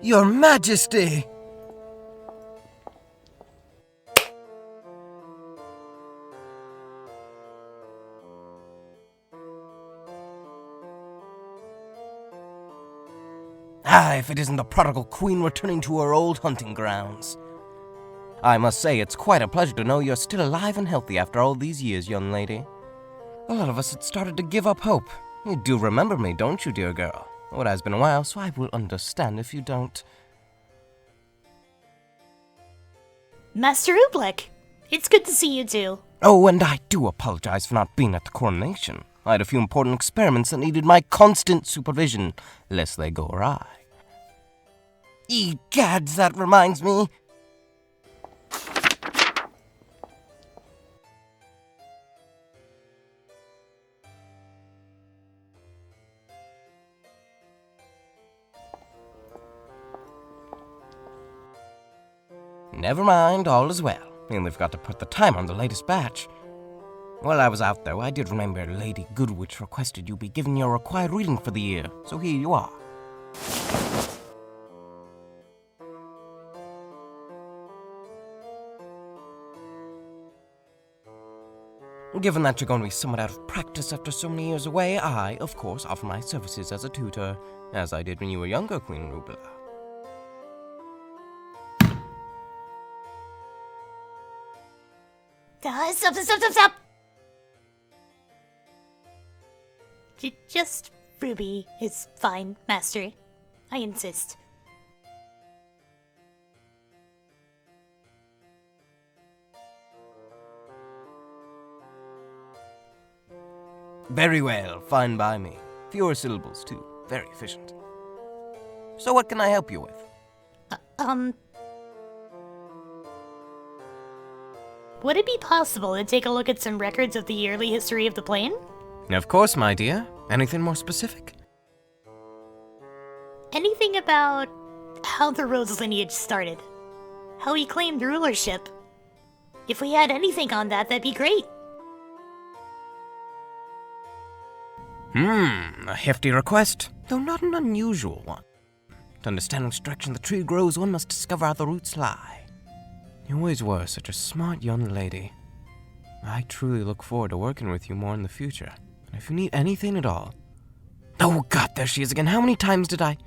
Your Majesty! If it isn't the prodigal queen returning to her old hunting grounds. I must say, it's quite a pleasure to know you're still alive and healthy after all these years, young lady. A lot of us had started to give up hope. You do remember me, don't you, dear girl? Well, it has been a while, so I will understand if you don't. Master Oobleck, it's good to see you too. Oh, and I do apologize for not being at the coronation. I had a few important experiments that needed my constant supervision, lest they go awry. Egads, that reminds me. Never mind, all is well. We only forgot to put the time on the latest batch. While I was out there, I did remember Lady Goodwitch requested you be given your required reading for the year, so here you are. Given that you're going to be somewhat out of practice after so many years away, I, of course, offer my services as a tutor, as I did when you were younger, Queen Rubila. Stop! Just Ruby is fine, Master. I insist. Very well, fine by me. Fewer syllables, too. Very efficient. So what can I help you with? Would it be possible to take a look at some records of the yearly history of the plane? Of course, my dear. Anything more specific? Anything about how the Rhodes lineage started? How he claimed rulership? If we had anything on that, that'd be great. A hefty request, though not an unusual one. To understand which direction the tree grows, one must discover how the roots lie. You always were such a smart young lady. I truly look forward to working with you more in the future. And if you need anything at all... Oh God, there she is again. How many times did I...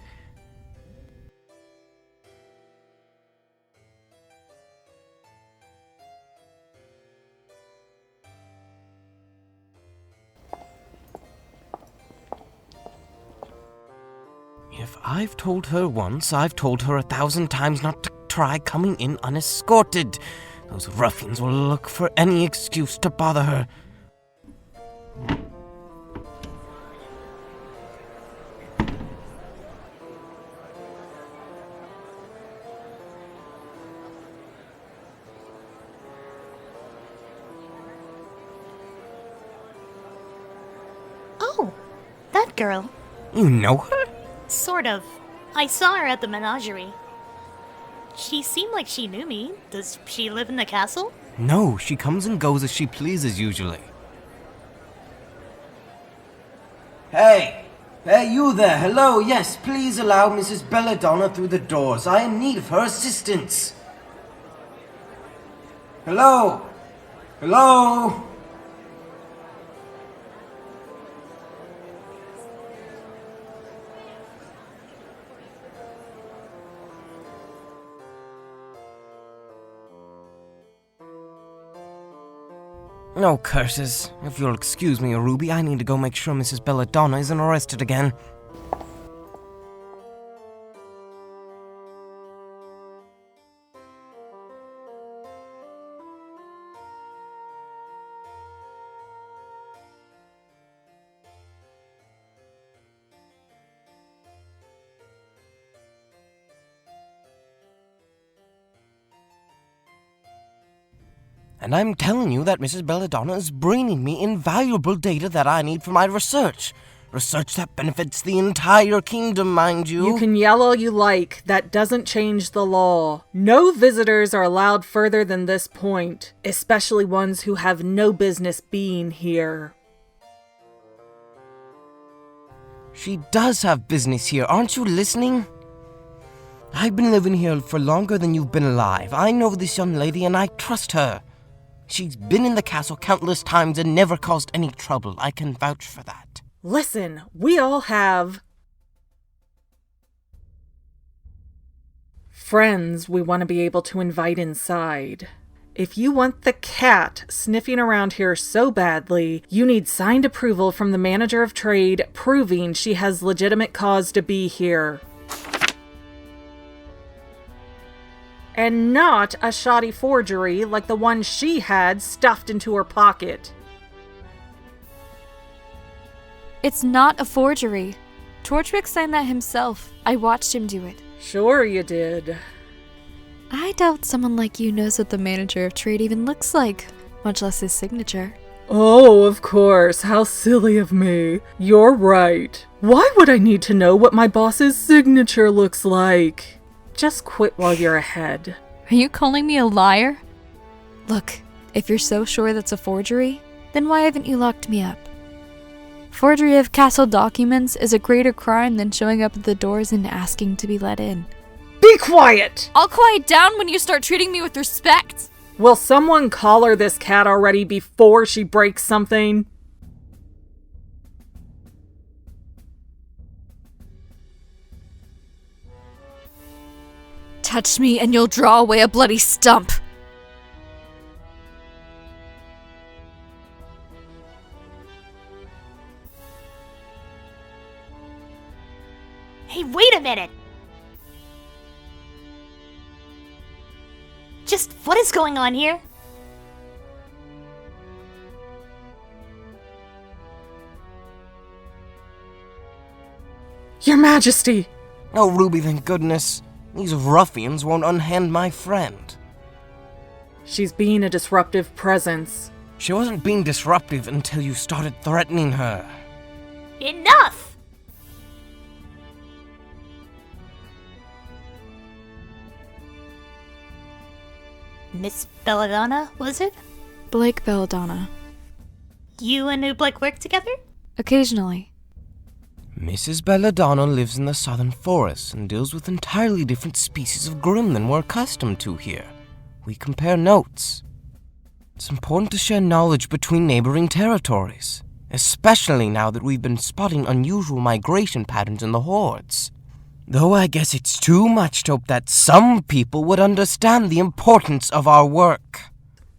If I've told her once, I've told her 1,000 times not to try coming in unescorted. Those ruffians will look for any excuse to bother her. Oh, that girl. You know her? Sort of. I saw her at the menagerie. She seemed like she knew me. Does she live in the castle? No, she comes and goes as she pleases usually. Hey! Hey, you there! Hello, yes, please allow Mrs. Belladonna through the doors. I am in need of her assistance. Hello? Hello? No curses. If you'll excuse me, Ruby, I need to go make sure Mrs. Belladonna isn't arrested again. And I'm telling you that Mrs. Belladonna is bringing me invaluable data that I need for my research. Research that benefits the entire kingdom, mind you. You can yell all you like. That doesn't change the law. No visitors are allowed further than this point, especially ones who have no business being here. She does have business here, aren't you listening? I've been living here for longer than you've been alive. I know this young lady and I trust her. She's been in the castle countless times and never caused any trouble. I can vouch for that. Listen, we all have friends we want to be able to invite inside. If you want the cat sniffing around here so badly, you need signed approval from the manager of trade proving she has legitimate cause to be here. And not a shoddy forgery like the one she had stuffed into her pocket. It's not a forgery. Torchwick signed that himself. I watched him do it. Sure you did. I doubt someone like you knows what the manager of trade even looks like, much less his signature. Oh, of course. How silly of me. You're right. Why would I need to know what my boss's signature looks like? Just quit while you're ahead. Are you calling me a liar? Look, if you're so sure that's a forgery, then why haven't you locked me up? Forgery of castle documents is a greater crime than showing up at the doors and asking to be let in. Be quiet! I'll quiet down when you start treating me with respect! Will someone collar this cat already before she breaks something? Touch me and you'll draw away a bloody stump! Hey, wait a minute! Just what is going on here? Your Majesty! Oh, Ruby, thank goodness. These ruffians won't unhand my friend. She's being a disruptive presence. She wasn't being disruptive until you started threatening her. Enough! Miss Belladonna, was it? Blake Belladonna. You and Oobleck work together? Occasionally. Mrs. Belladonna lives in the southern forests and deals with entirely different species of Grimm than we're accustomed to here. We compare notes. It's important to share knowledge between neighboring territories, especially now that we've been spotting unusual migration patterns in the hordes. Though I guess it's too much to hope that some people would understand the importance of our work.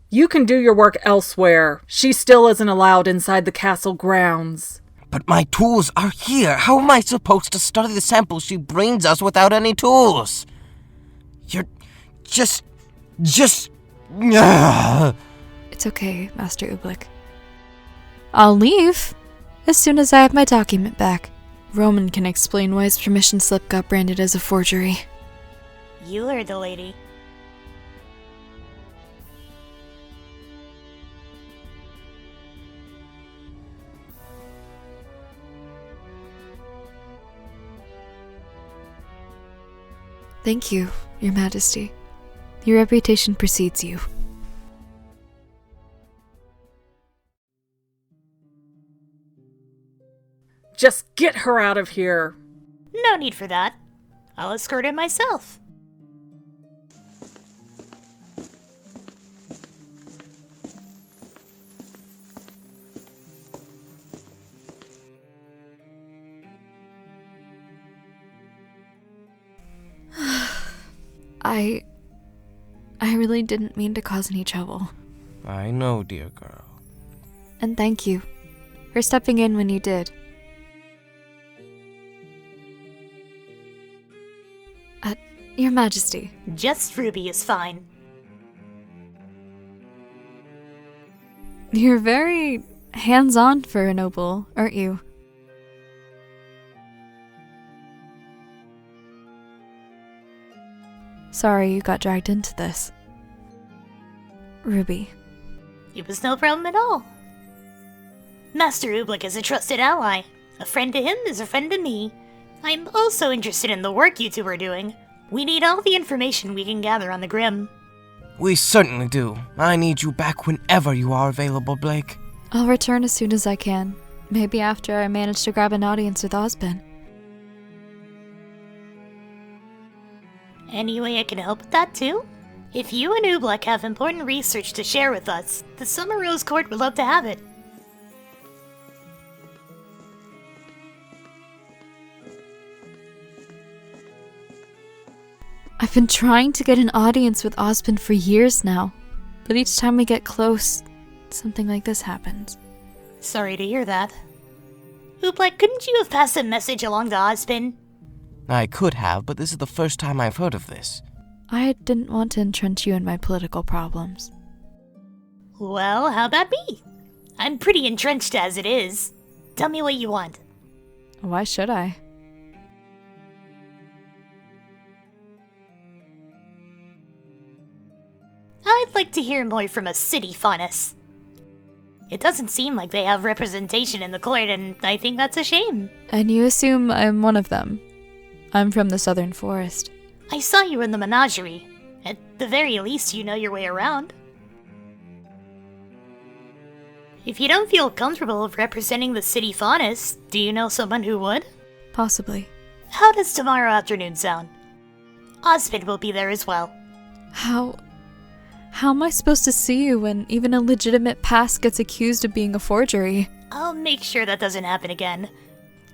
You can do your work elsewhere. She still isn't allowed inside the castle grounds. But my tools are here. How am I supposed to study the samples she brings us without any tools? You're just... It's okay, Master Oobleck. I'll leave as soon as I have my document back. Roman can explain why his permission slip got branded as a forgery. You heard the lady. Thank you, Your Majesty. Your reputation precedes you. Just get her out of here. No need for that. I'll escort her myself. I really didn't mean to cause any trouble. I know, dear girl. And thank you for stepping in when you did. Your Majesty. Just Ruby is fine. You're very hands-on for a noble, aren't you? Sorry you got dragged into this. Ruby. It was no problem at all. Master Oobleck is a trusted ally. A friend to him is a friend to me. I'm also interested in the work you two are doing. We need all the information we can gather on the Grimm. We certainly do. I need you back whenever you are available, Blake. I'll return as soon as I can. Maybe after I manage to grab an audience with Ozpin. Any way I can help with that too? If you and Oobleck have important research to share with us, the Summer Rose Court would love to have it. I've been trying to get an audience with Ozpin for years now, but each time we get close, something like this happens. Sorry to hear that. Oobleck, couldn't you have passed a message along to Ozpin? I could have, but this is the first time I've heard of this. I didn't want to entrench you in my political problems. Well, how about me? I'm pretty entrenched as it is. Tell me what you want. Why should I? I'd like to hear more from a city Faunus. It doesn't seem like they have representation in the court, and I think that's a shame. And you assume I'm one of them. I'm from the Southern Forest. I saw you in the menagerie. At the very least, you know your way around. If you don't feel comfortable representing the city Faunus, do you know someone who would? Possibly. How does tomorrow afternoon sound? Ozpin will be there as well. How am I supposed to see you when even a legitimate pass gets accused of being a forgery? I'll make sure that doesn't happen again.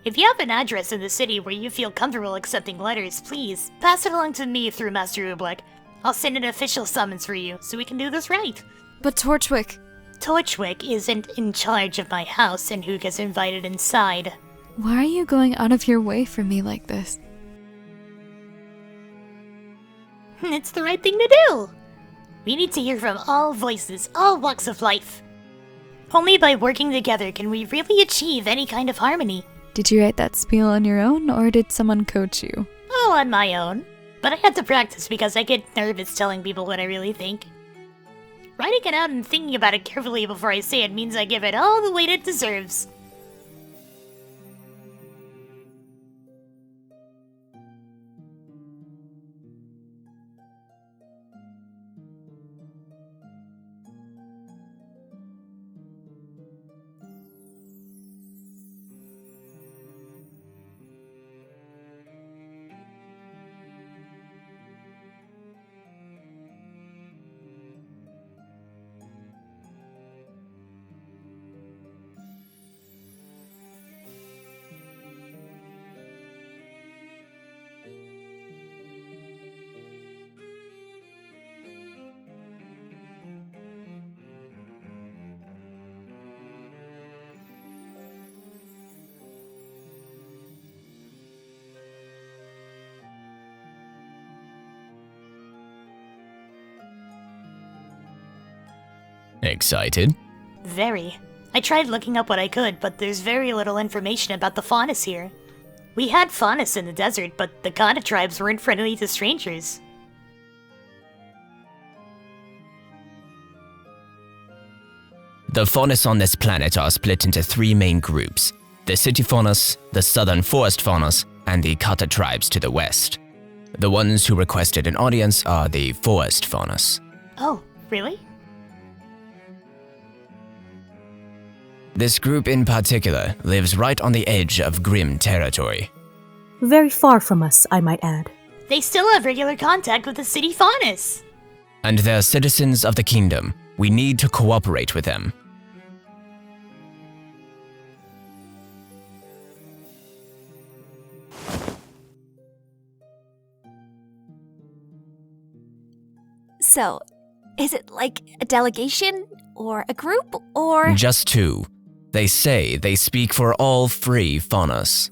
If you have an address in the city where you feel comfortable accepting letters, please pass it along to me through Master Oobleck. I'll send an official summons for you so we can do this right. But Torchwick... Torchwick isn't in charge of my house and who gets invited inside. Why are you going out of your way for me like this? It's the right thing to do. We need to hear from all voices, all walks of life. Only by working together can we really achieve any kind of harmony. Did you write that spiel on your own, or did someone coach you? Oh, on my own. But I had to practice because I get nervous telling people what I really think. Writing it out and thinking about it carefully before I say it means I give it all the weight it deserves. Excited? Very. I tried looking up what I could, but there's very little information about the Faunus here. We had Faunus in the desert, but the Kata tribes weren't friendly to strangers. The Faunus on this planet are split into three main groups: the City Faunus, the Southern Forest Faunus, and the Kata tribes to the west. The ones who requested an audience are the Forest Faunus. Oh, really? This group in particular lives right on the edge of Grim territory. Very far from us, I might add. They still have regular contact with the city Faunus. And they're citizens of the kingdom. We need to cooperate with them. So, is it like a delegation, or a group, or... Just two. They say they speak for all free Faunus.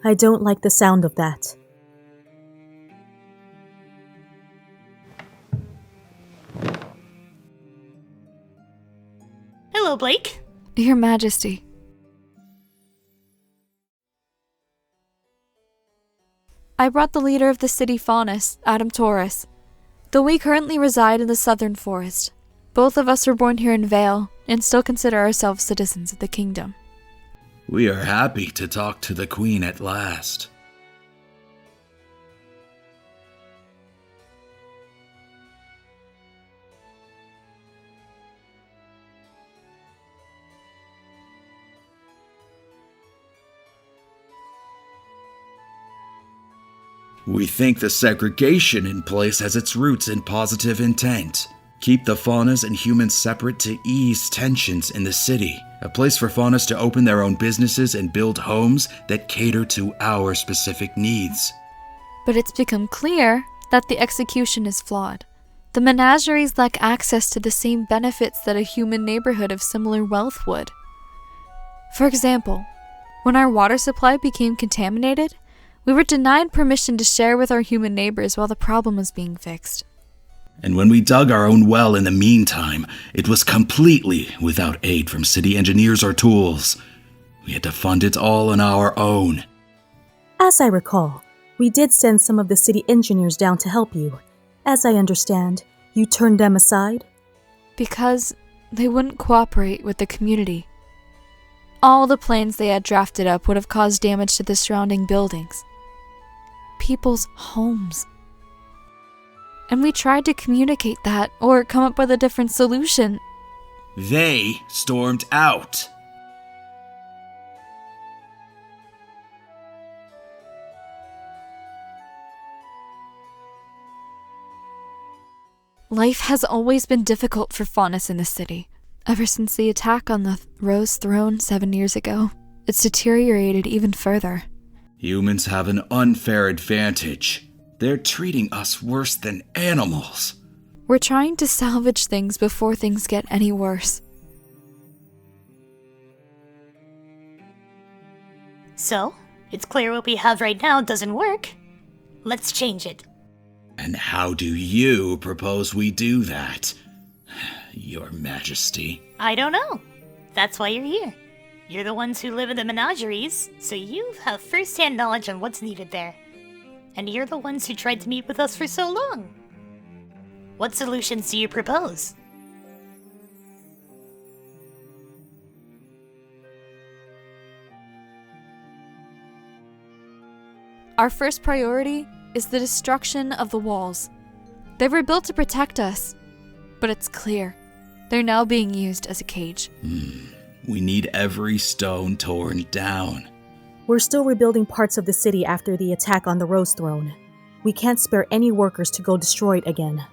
I don't like the sound of that. Hello, Blake. Your Majesty. I brought the leader of the city Faunus, Adam Taurus. Though we currently reside in the Southern Forest, both of us were born here in Vale and still consider ourselves citizens of the kingdom. We are happy to talk to the Queen at last. We think the segregation in place has its roots in positive intent. Keep the Faunas and humans separate to ease tensions in the city. A place for Faunus to open their own businesses and build homes that cater to our specific needs. But it's become clear that the execution is flawed. The menageries lack access to the same benefits that a human neighborhood of similar wealth would. For example, when our water supply became contaminated, we were denied permission to share with our human neighbors while the problem was being fixed. And when we dug our own well in the meantime, it was completely without aid from city engineers or tools. We had to fund it all on our own. As I recall, we did send some of the city engineers down to help you. As I understand, you turned them aside? Because they wouldn't cooperate with the community. All the plans they had drafted up would have caused damage to the surrounding buildings. People's homes. And we tried to communicate that or come up with a different solution. They stormed out. Life has always been difficult for Faunus in the city. Ever since the attack on the Rose Throne 7 years ago, it's deteriorated even further. Humans have an unfair advantage. They're treating us worse than animals. We're trying to salvage things before things get any worse. So, it's clear what we have right now doesn't work. Let's change it. And how do you propose we do that, Your Majesty? I don't know. That's why you're here. You're the ones who live in the menageries, so you have first-hand knowledge on what's needed there. And you're the ones who tried to meet with us for so long. What solutions do you propose? Our first priority is the destruction of the walls. They were built to protect us, but it's clear they're now being used as a cage. We need every stone torn down. We're still rebuilding parts of the city after the attack on the Rose Throne. We can't spare any workers to go destroy it again.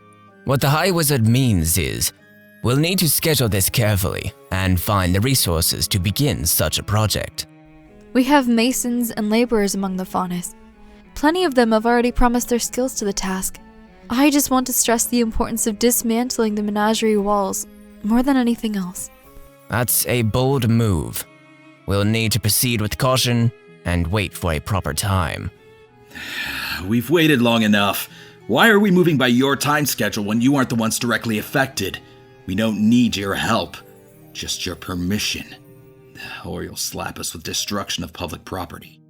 What the High Wizard means is, we'll need to schedule this carefully and find the resources to begin such a project. We have masons and laborers among the Faunus. Plenty of them have already promised their skills to the task. I just want to stress the importance of dismantling the menagerie walls more than anything else. That's a bold move. We'll need to proceed with caution and wait for a proper time. We've waited long enough. Why are we moving by your time schedule when you aren't the ones directly affected? We don't need your help, just your permission. Or you'll slap us with destruction of public property.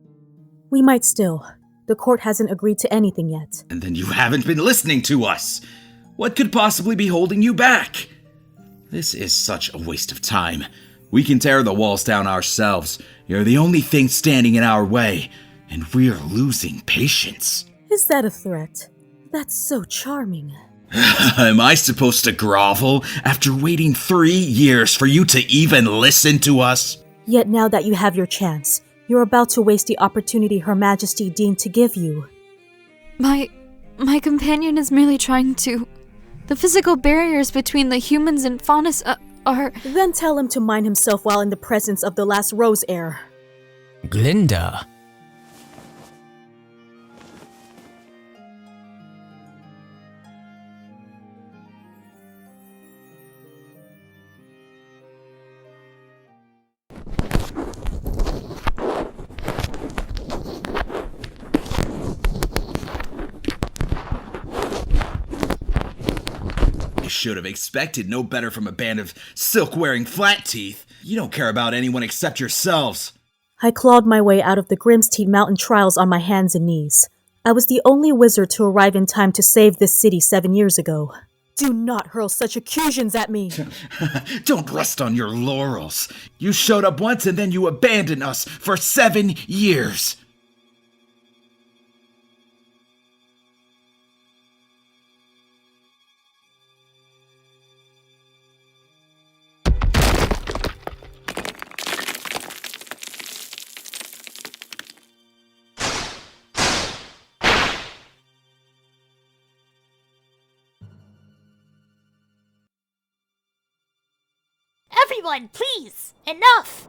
We might still. The court hasn't agreed to anything yet. And then you haven't been listening to us. What could possibly be holding you back? This is such a waste of time. We can tear the walls down ourselves. You're the only thing standing in our way, and we're losing patience. Is that a threat? That's so charming. Am I supposed to grovel after waiting 3 years for you to even listen to us? Yet now that you have your chance, you're about to waste the opportunity Her Majesty deemed to give you. My companion is merely trying to... The physical barriers between the humans and Faunus are... Then tell him to mind himself while in the presence of the last Rose heir. Glinda. Should have expected no better from a band of silk-wearing flat teeth. You don't care about anyone except yourselves. I clawed my way out of the Grimsteed mountain trials on my hands and knees. I was the only wizard to arrive in time to save this city 7 years ago. Do not hurl such accusations at me! Don't rest on your laurels. You showed up once and then you abandoned us for 7 years. Everyone, please! Enough!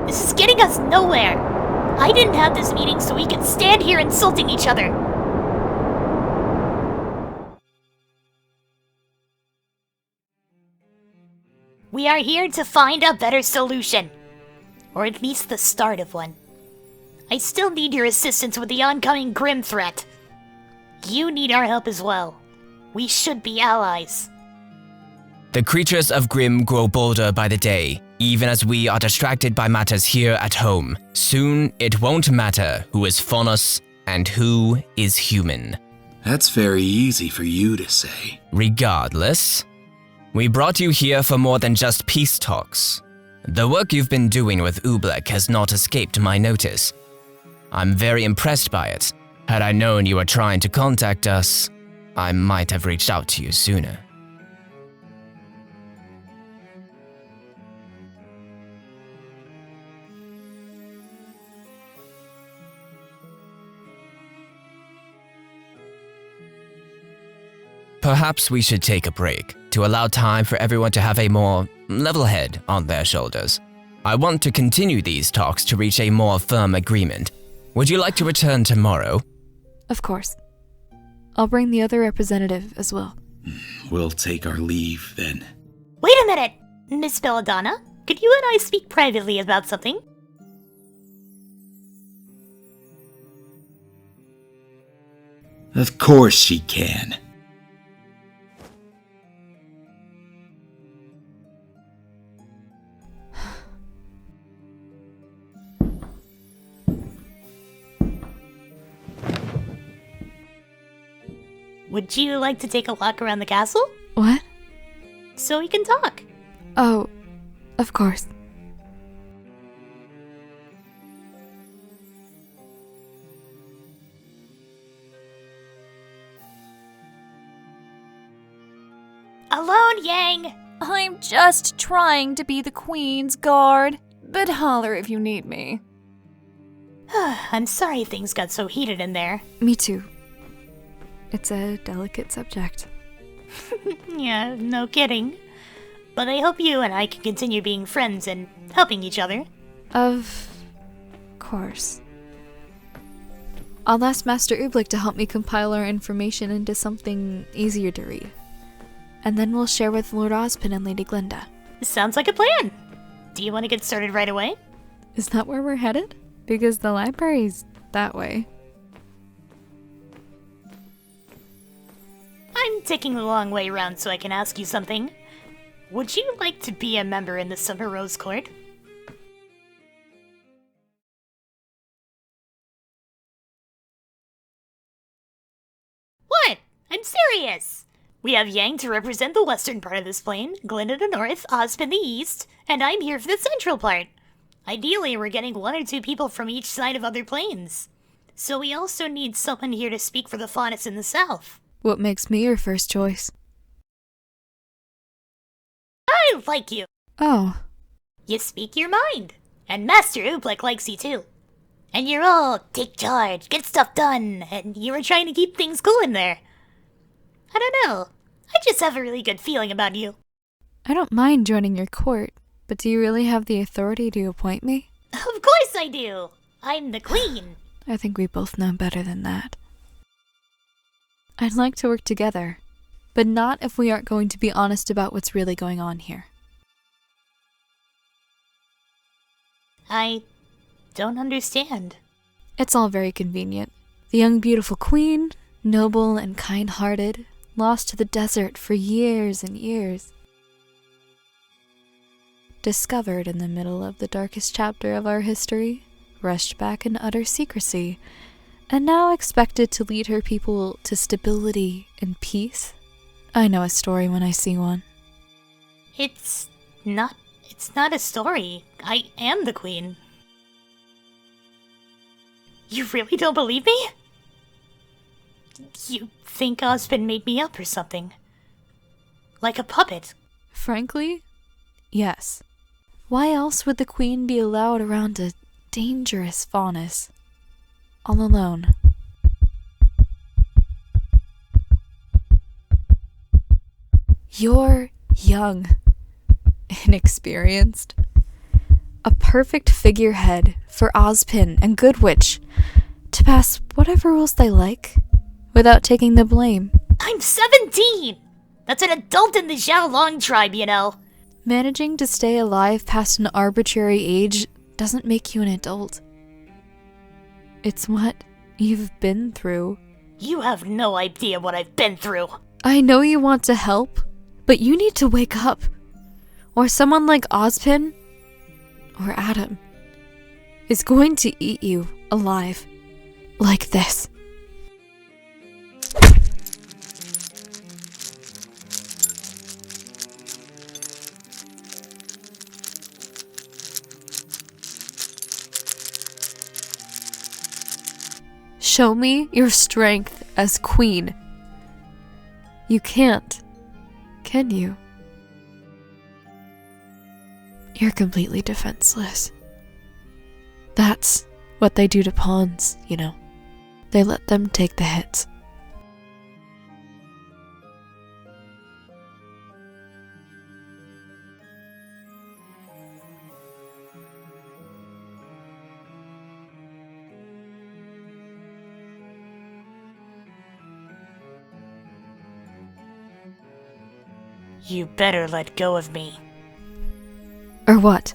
This is getting us nowhere. I didn't have this meeting so we could stand here insulting each other. We are here to find a better solution. Or at least the start of one. I still need your assistance with the oncoming Grimm threat. You need our help as well. We should be allies. The creatures of Grimm grow bolder by the day, even as we are distracted by matters here at home. Soon, it won't matter who is Faunus and who is human. That's very easy for you to say. Regardless, we brought you here for more than just peace talks. The work you've been doing with Oobleck has not escaped my notice. I'm very impressed by it. Had I known you were trying to contact us, I might have reached out to you sooner. Perhaps we should take a break to allow time for everyone to have a more level head on their shoulders. I want to continue these talks to reach a more firm agreement. Would you like to return tomorrow? Of course. I'll bring the other representative as well. We'll take our leave then. Wait a minute, Miss Belladonna. Could you and I speak privately about something? Of course she can. Would you like to take a walk around the castle? What? So we can talk. Oh, of course. Alone, Yang! I'm just trying to be the Queen's guard, but holler if you need me. I'm sorry things got so heated in there. Me too. It's a delicate subject. Yeah, no kidding. But I hope you and I can continue being friends and helping each other. Of course. I'll ask Master Oobleck to help me compile our information into something easier to read. And then we'll share with Lord Ozpin and Lady Glinda. Sounds like a plan. Do you want to get started right away? Is that where we're headed? Because the library's that way. I'm taking the long way around so I can ask you something. Would you like to be a member in the Summer Rose Court? What? I'm serious! We have Yang to represent the western part of this plane, Glinda the north, Ozpin the east, and I'm here for the central part. Ideally, we're getting 1 or 2 people from each side of other planes. So we also need someone here to speak for the Faunus in the south. What makes me your first choice? I like you. Oh. You speak your mind. And Master Oobleck likes you too. And you're all, take charge, get stuff done, and you were trying to keep things cool in there. I don't know. I just have a really good feeling about you. I don't mind joining your court, but do you really have the authority to appoint me? Of course I do. I'm the queen. I think we both know better than that. I'd like to work together, but not if we aren't going to be honest about what's really going on here. I don't understand. It's all very convenient. The young beautiful queen, noble and kind-hearted, lost to the desert for years and years. Discovered in the middle of the darkest chapter of our history, rushed back in utter secrecy, and now expected to lead her people to stability and peace. I know a story when I see one. It's not a story. I am the queen. You really don't believe me? You think Ozpin made me up or something? Like a puppet? Frankly, yes. Why else would the queen be allowed around a dangerous Faunus? all alone. You're young, inexperienced. A perfect figurehead for Ozpin and Goodwitch to pass whatever rules they like without taking the blame. I'm 17! That's an adult in the Xiaolong tribe, you know. Managing to stay alive past an arbitrary age doesn't make you an adult. It's what you've been through. You have no idea what I've been through. I know you want to help, but you need to wake up. Or someone like Ozpin, or Adam, is going to eat you alive. Like this. Show me your strength as queen. You can't, can you? You're completely defenseless. That's what they do to pawns, you know. They let them take the hits. You better let go of me. Or what?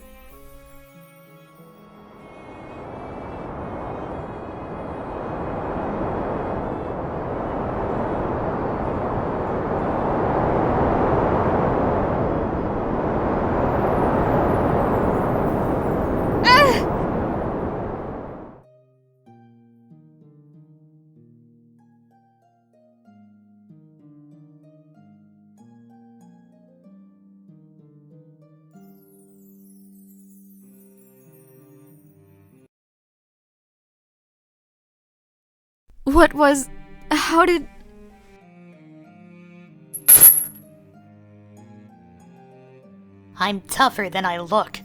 What was... how did... I'm tougher than I look.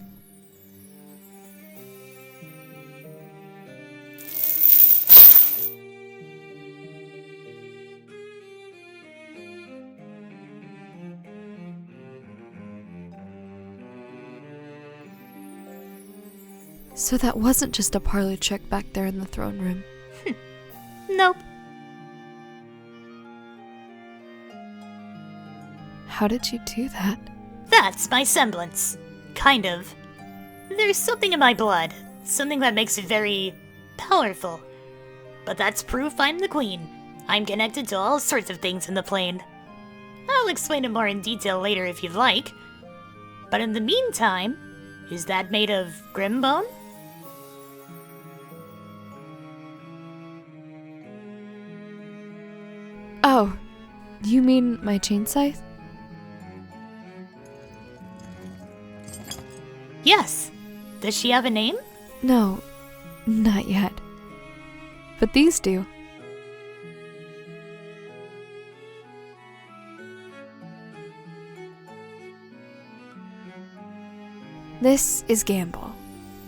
So that wasn't just a parlor trick back there in the throne room. Nope. How did you do that? That's my semblance. Kind of. There's something in my blood. Something that makes it very powerful. But that's proof I'm the queen. I'm connected to all sorts of things in the plane. I'll explain it more in detail later if you'd like. But in the meantime, is that made of grimbone? Oh, you mean my chain scythe? Yes. Does she have a name? No, not yet. But these do. This is Gamble,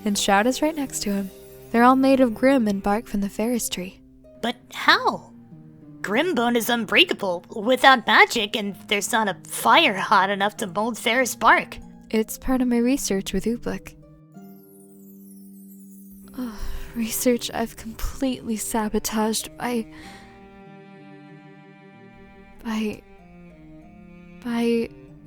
and Shroud is right next to him. They're all made of grim and bark from the Ferris tree. But how? Grimbone is unbreakable without magic, and there's not a fire hot enough to mold Ferris bark. It's part of my research with Oobleck. Research I've completely sabotaged by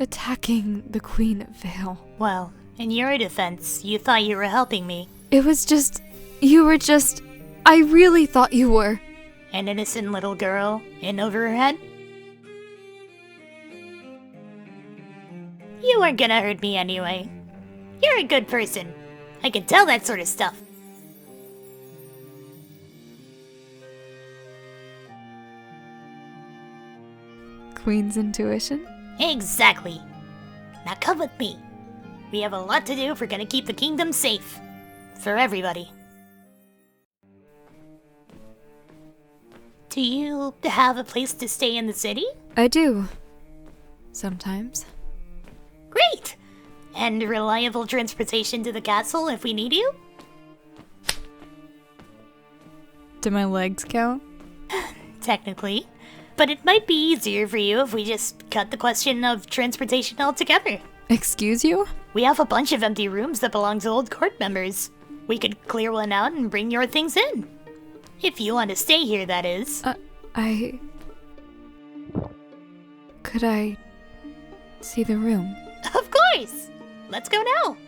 attacking the Queen of Vale. Well, in your defense, you thought you were helping me. It was just... I really thought you were. An innocent little girl in over her head? You weren't gonna hurt me anyway. You're a good person. I can tell that sort of stuff. Queen's intuition? Exactly. Now come with me. We have a lot to do if we're gonna keep the kingdom safe. For everybody. Do you have a place to stay in the city? I do. Sometimes. Great! And reliable transportation to the castle if we need you? Do my legs count? Technically. But it might be easier for you if we just cut the question of transportation altogether. Excuse you? We have a bunch of empty rooms that belong to old court members. We could clear one out and bring your things in. If you want to stay here, that is. Could I see the room? Of course! Let's go now!